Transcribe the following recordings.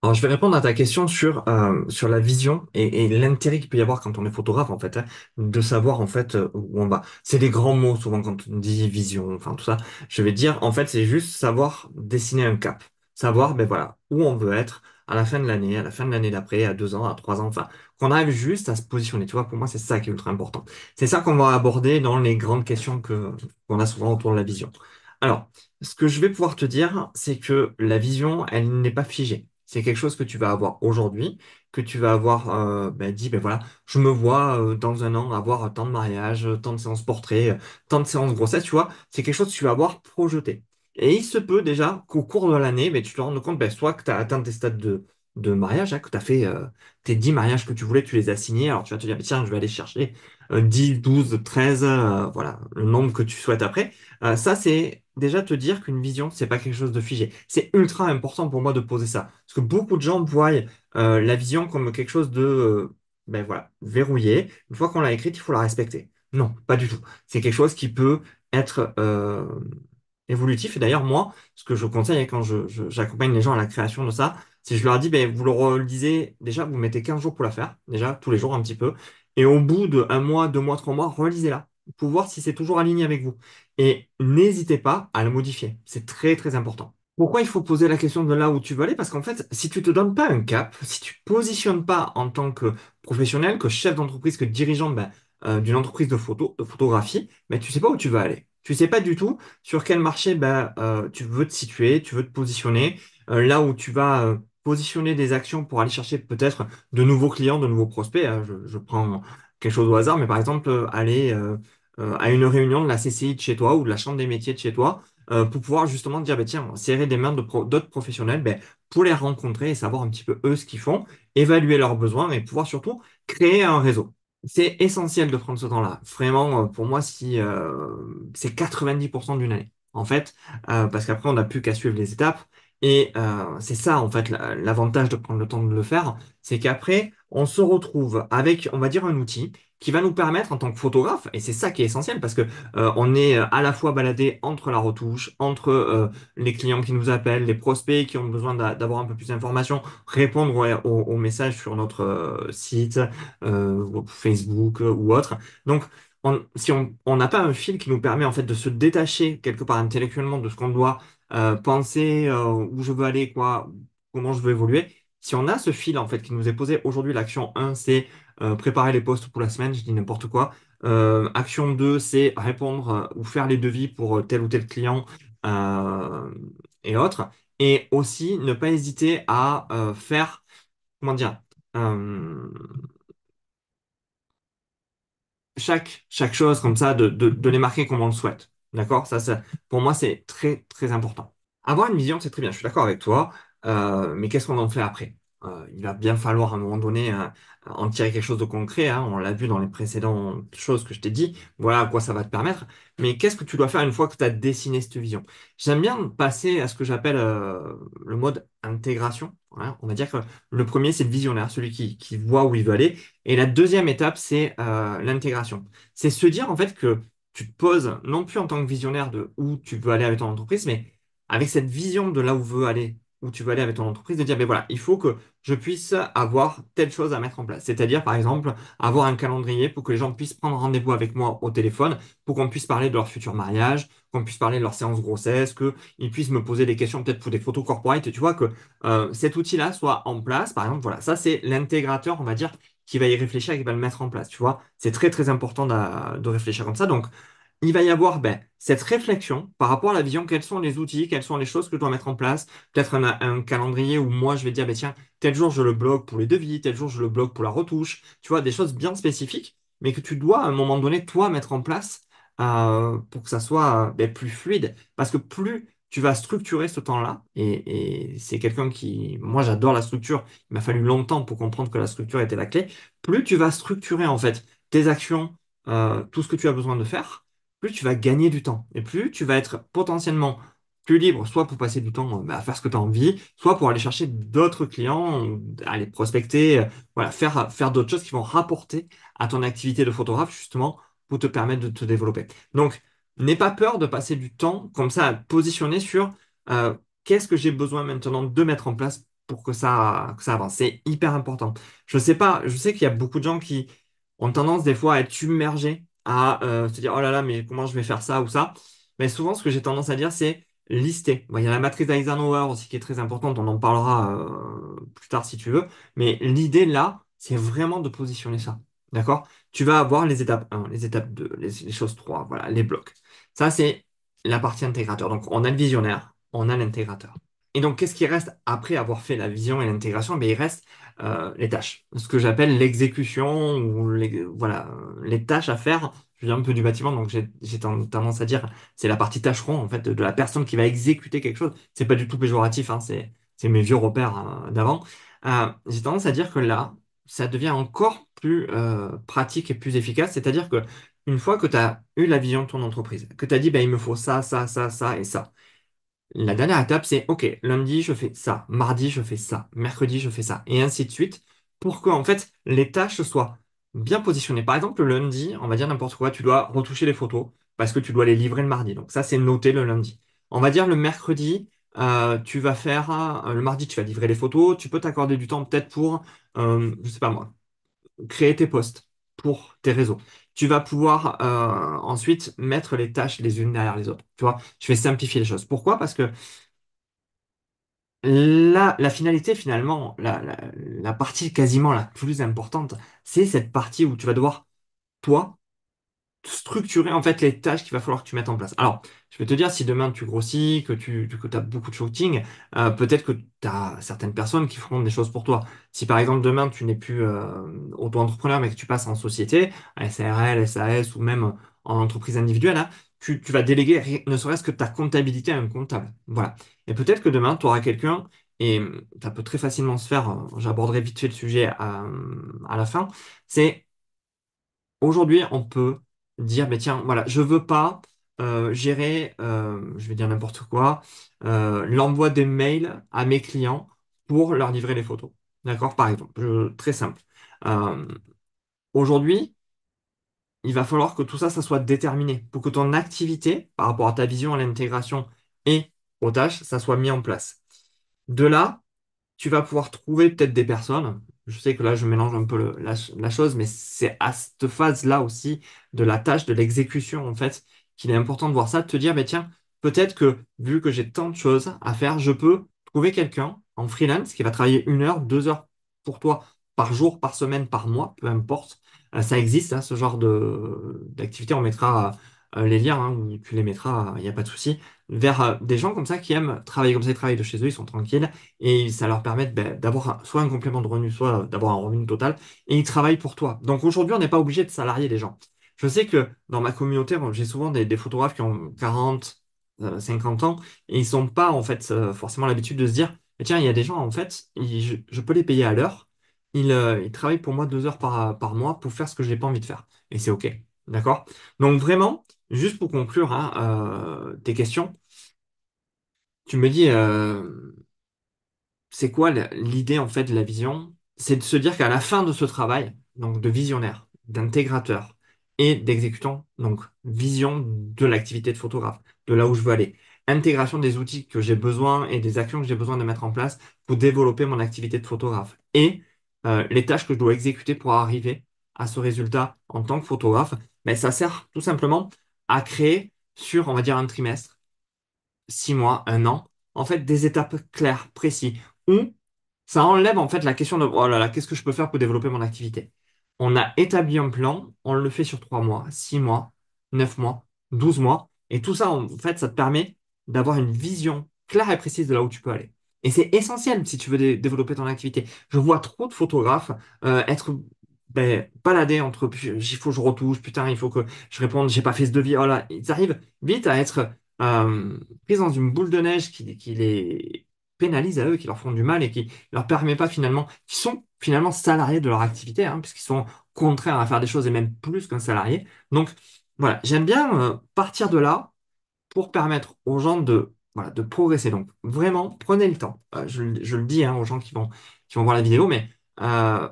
Alors, je vais répondre à ta question sur la vision et l'intérêt qu'il peut y avoir quand on est photographe, en fait, hein, de savoir, en fait, où on va. C'est des grands mots, souvent, quand on dit vision, enfin, tout ça. Je vais dire, en fait, c'est juste savoir dessiner un cap. Savoir, ben voilà, où on veut être à la fin de l'année, à la fin de l'année d'après, à 2 ans, à 3 ans, enfin, qu'on arrive juste à se positionner. Tu vois, pour moi, c'est ça qui est ultra important. C'est ça qu'on va aborder dans les grandes questions qu'on a souvent autour de la vision. Alors, ce que je vais pouvoir te dire, c'est que la vision, elle n'est pas figée. C'est quelque chose que tu vas avoir aujourd'hui, que tu vas avoir ben, dit, ben voilà, je me vois dans un an avoir tant de mariages, tant de séances portraits, tant de séances grossesse, tu vois, c'est quelque chose que tu vas avoir projeté. Et il se peut déjà qu'au cours de l'année, ben, tu te rendes compte, ben, soit que tu as atteint tes stades de mariage, hein, que tu as fait tes 10 mariages que tu voulais, tu les as signés, alors tu vas te dire, ben, tiens, je vais aller chercher 10, 12, 13, voilà, le nombre que tu souhaites après. Ça, c'est déjà te dire qu'une vision, c'est pas quelque chose de figé. C'est ultra important pour moi de poser ça. Parce que beaucoup de gens voient la vision comme quelque chose de ben voilà, verrouillé. Une fois qu'on l'a écrite, il faut la respecter. Non, pas du tout. C'est quelque chose qui peut être évolutif. Et d'ailleurs, moi, ce que je conseille quand j'accompagne les gens à la création de ça, c'est je leur dis, ben, vous le relisez, déjà, vous mettez 15 jours pour la faire, déjà, tous les jours un petit peu. Et au bout de 1 mois, 2 mois, 3 mois, relisez-la pour voir si c'est toujours aligné avec vous. Et n'hésitez pas à la modifier. C'est très, très important. Pourquoi il faut poser la question de là où tu veux aller? Parce qu'en fait, si tu te donnes pas un cap, si tu te positionnes pas en tant que professionnel, que chef d'entreprise, que dirigeant ben, d'une entreprise de photographie, ben, tu sais pas où tu veux aller. Tu sais pas du tout sur quel marché ben, tu veux te situer, tu veux te positionner, là où tu vas positionner des actions pour aller chercher peut-être de nouveaux clients, de nouveaux prospects, hein. Je prends quelque chose au hasard, mais par exemple, aller à une réunion de la CCI de chez toi ou de la Chambre des métiers de chez toi pour pouvoir justement dire, bah, tiens, serrer des mains d'autres professionnels ben, pour les rencontrer et savoir un petit peu eux ce qu'ils font, évaluer leurs besoins et pouvoir surtout créer un réseau. C'est essentiel de prendre ce temps-là. Vraiment, pour moi, si c'est 90% d'une année, en fait, parce qu'après, on n'a plus qu'à suivre les étapes. Et c'est ça, en fait, l'avantage de prendre le temps de le faire, c'est qu'après, on se retrouve avec, on va dire, un outil qui va nous permettre, en tant que photographe, et c'est ça qui est essentiel, parce que on est à la fois baladé entre la retouche, entre les clients qui nous appellent, les prospects qui ont besoin d'avoir un peu plus d'informations, répondre aux messages sur notre site, ou Facebook ou autre. Donc, si on n'a pas un fil qui nous permet en fait de se détacher quelque part intellectuellement de ce qu'on doit penser, où je veux aller, quoi, comment je veux évoluer, si on a ce fil en fait qui nous est posé aujourd'hui, l'action 1, c'est préparer les posts pour la semaine, je dis n'importe quoi. Action 2, c'est répondre ou faire les devis pour tel ou tel client euh, et autres. Et aussi, ne pas hésiter à faire, comment dire, euh, chaque chose comme ça, de les marquer comme on le souhaite. D'accord? Pour moi, c'est très, très important. Avoir une vision, c'est très bien, je suis d'accord avec toi, mais qu'est-ce qu'on en fait après? Il va bien falloir à un moment donné en tirer quelque chose de concret, hein. On l'a vu dans les précédentes choses que je t'ai dit, voilà à quoi ça va te permettre, mais qu'est-ce que tu dois faire une fois que tu as dessiné cette vision? J'aime bien passer à ce que j'appelle le mode intégration. Voilà. On va dire que le premier, c'est le visionnaire, celui qui voit où il veut aller, et la deuxième étape, c'est l'intégration. C'est se dire en fait que tu te poses non plus en tant que visionnaire de où tu veux aller avec ton entreprise, mais avec cette vision de là où veut aller, où tu veux aller avec ton entreprise, de dire, ben voilà, il faut que je puisse avoir telle chose à mettre en place. C'est-à-dire, par exemple, avoir un calendrier pour que les gens puissent prendre rendez-vous avec moi au téléphone, pour qu'on puisse parler de leur futur mariage, qu'on puisse parler de leur séance grossesse, qu'ils puissent me poser des questions peut-être pour des photos corporate, et tu vois, que cet outil-là soit en place. Par exemple, voilà, ça c'est l'intégrateur, on va dire, qui va y réfléchir et qui va le mettre en place, tu vois. C'est très, très important de réfléchir comme ça. Donc, il va y avoir ben, cette réflexion par rapport à la vision, quels sont les outils, quelles sont les choses que je dois mettre en place. Peut-être un calendrier où moi, je vais dire, ben, tiens, tel jour, je le bloque pour les devis, tel jour, je le bloque pour la retouche. Tu vois, des choses bien spécifiques, mais que tu dois, à un moment donné, toi, mettre en place pour que ça soit ben, plus fluide. Parce que plus tu vas structurer ce temps-là, et c'est quelqu'un qui, moi, j'adore la structure. Il m'a fallu longtemps pour comprendre que la structure était la clé. Plus tu vas structurer, en fait, tes actions, tout ce que tu as besoin de faire, plus tu vas gagner du temps et plus tu vas être potentiellement plus libre, soit pour passer du temps à faire ce que tu as envie, soit pour aller chercher d'autres clients, aller prospecter, voilà, faire d'autres choses qui vont rapporter à ton activité de photographe, justement, pour te permettre de te développer. Donc, n'aie pas peur de passer du temps comme ça à te positionner sur qu'est-ce que j'ai besoin maintenant de mettre en place pour que ça avance. C'est hyper important. Je sais pas, je sais qu'il y a beaucoup de gens qui ont tendance des fois à être submergés, à se dire, oh là là, mais comment je vais faire ça ou ça. Mais souvent, ce que j'ai tendance à dire, c'est lister. Bon, il y a la matrice d'Eisenhower aussi qui est très importante, on en parlera plus tard si tu veux. Mais l'idée là, c'est vraiment de positionner ça. D'accord? Tu vas avoir les étapes 1, les étapes 2, les choses 3, voilà, les blocs. Ça, c'est la partie intégrateur. Donc, on a le visionnaire, on a l'intégrateur. Et donc, qu'est-ce qui reste après avoir fait la vision et l'intégration? Ben, il reste les tâches. Ce que j'appelle l'exécution ou voilà, les tâches à faire. Je viens un peu du bâtiment, donc j'ai tendance à dire c'est la partie tâcheron en fait de la personne qui va exécuter quelque chose. C'est pas du tout péjoratif, hein, c'est mes vieux repères d'avant. J'ai tendance à dire que là, ça devient encore plus pratique et plus efficace. C'est-à-dire que une fois que tu as eu la vision de ton entreprise, que tu as dit ben, il me faut ça, ça, ça, ça et ça. La dernière étape, c'est OK, lundi, je fais ça, mardi, je fais ça, mercredi, je fais ça, et ainsi de suite, pour que, en fait, les tâches soient bien positionnées. Par exemple, le lundi, on va dire n'importe quoi, tu dois retoucher les photos parce que tu dois les livrer le mardi. Donc, ça, c'est noté le lundi. On va dire le mercredi, tu vas faire, le mardi, tu vas livrer les photos, tu peux t'accorder du temps peut-être pour, je sais pas moi, créer tes posts pour tes réseaux. Tu vas pouvoir ensuite mettre les tâches les unes derrière les autres. Tu vois, je vais simplifier les choses. Pourquoi? Parce que la finalité, finalement, la partie quasiment la plus importante, c'est cette partie où tu vas devoir, toi, structurer en fait les tâches qu'il va falloir que tu mettes en place. Alors, je vais te dire, si demain tu grossis, que tu as beaucoup de shooting, peut-être que tu as certaines personnes qui feront des choses pour toi. Si par exemple demain tu n'es plus auto-entrepreneur mais que tu passes en société, à SARL, SAS ou même en entreprise individuelle, hein, tu vas déléguer ne serait-ce que ta comptabilité à un comptable. Voilà. Et peut-être que demain tu auras quelqu'un, et ça peut très facilement se faire, j'aborderai vite fait le sujet à la fin, c'est aujourd'hui, on peut dire, ben tiens, voilà, je veux pas gérer, je vais dire n'importe quoi, l'envoi des mails à mes clients pour leur livrer les photos. D'accord? Par exemple, très simple. Euh, aujourd'hui, il va falloir que tout ça, ça soit déterminé pour que ton activité, par rapport à ta vision, à l'intégration et aux tâches, ça soit mis en place. De là, tu vas pouvoir trouver peut-être des personnes. Je sais que là, je mélange un peu la chose, mais c'est à cette phase-là aussi de la tâche, de l'exécution, en fait, qu'il est important de voir ça, de te dire, mais tiens, peut-être que vu que j'ai tant de choses à faire, je peux trouver quelqu'un en freelance qui va travailler 1 heure, 2 heures pour toi par jour, par semaine, par mois, peu importe. Ça existe, hein, ce genre d'activité. On mettra les liens, hein, ou tu les mettras, il n'y a pas de souci, vers des gens comme ça qui aiment travailler comme ça, ils travaillent de chez eux, ils sont tranquilles et ça leur permet ben, d'avoir soit un complément de revenu, soit d'avoir un revenu total, et ils travaillent pour toi. Donc aujourd'hui, on n'est pas obligé de salarier les gens. Je sais que dans ma communauté, bon, j'ai souvent des photographes qui ont 40, 50 ans, et ils sont pas en fait forcément l'habitude de se dire, mais tiens, il y a des gens, en fait, je peux les payer à l'heure, ils travaillent pour moi 2 heures par mois pour faire ce que je n'ai pas envie de faire. Et c'est OK. D'accord? Donc vraiment, juste pour conclure hein, tes questions, tu me dis, c'est quoi l'idée en fait de la vision? C'est de se dire qu'à la fin de ce travail, donc de visionnaire, d'intégrateur et d'exécutant, donc vision de l'activité de photographe, de là où je veux aller, intégration des outils que j'ai besoin et des actions que j'ai besoin de mettre en place pour développer mon activité de photographe et les tâches que je dois exécuter pour arriver à ce résultat en tant que photographe, mais ça sert tout simplement à créer sur, on va dire, un trimestre 6 mois, 1 an, en fait, des étapes claires, précises, où ça enlève en fait la question de oh là là, qu'est-ce que je peux faire pour développer mon activité? On a établi un plan, on le fait sur 3 mois, 6 mois, 9 mois, 12 mois, et tout ça, en fait, ça te permet d'avoir une vision claire et précise de là où tu peux aller. Et c'est essentiel si tu veux développer ton activité. Je vois trop de photographes être baladés entre il faut que je retouche, putain, il faut que je réponde, j'ai pas fait ce devis. Oh là, ils arrivent vite à être pris dans une boule de neige qui les pénalise à eux, qui leur font du mal et qui leur permet pas finalement, qui sont finalement salariés de leur activité, hein, puisqu'ils sont contraints à faire des choses et même plus qu'un salarié. Donc voilà, j'aime bien partir de là pour permettre aux gens de, voilà, de progresser. Donc vraiment, prenez le temps. Je le dis hein, aux gens qui vont voir la vidéo, mais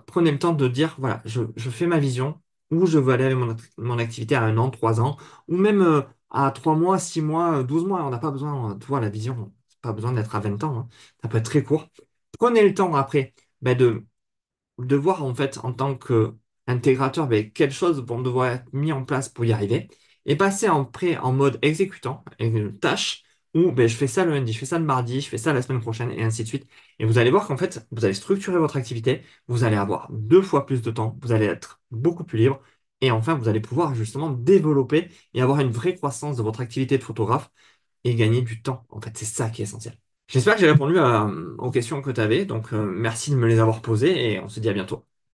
prenez le temps de dire, voilà, je fais ma vision, où je veux aller avec mon activité à 1 an, 3 ans, ou même à 3 mois, 6 mois, 12 mois. On n'a pas besoin, tu vois, la vision, c'est pas besoin d'être à 20 ans, hein. Ça peut être très court. prenez le temps après de voir en fait en tant qu'intégrateur quelles choses vont devoir être mises en place pour y arriver et passer en mode exécutant, une tâche où je fais ça le lundi, je fais ça le mardi, je fais ça la semaine prochaine et ainsi de suite. Et vous allez voir qu'en fait, vous allez structurer votre activité, vous allez avoir 2 fois plus de temps, vous allez être beaucoup plus libre et enfin, vous allez pouvoir justement développer et avoir une vraie croissance de votre activité de photographe et gagner du temps. En fait, c'est ça qui est essentiel. J'espère que j'ai répondu aux questions que tu avais, donc merci de me les avoir posées et on se dit à bientôt.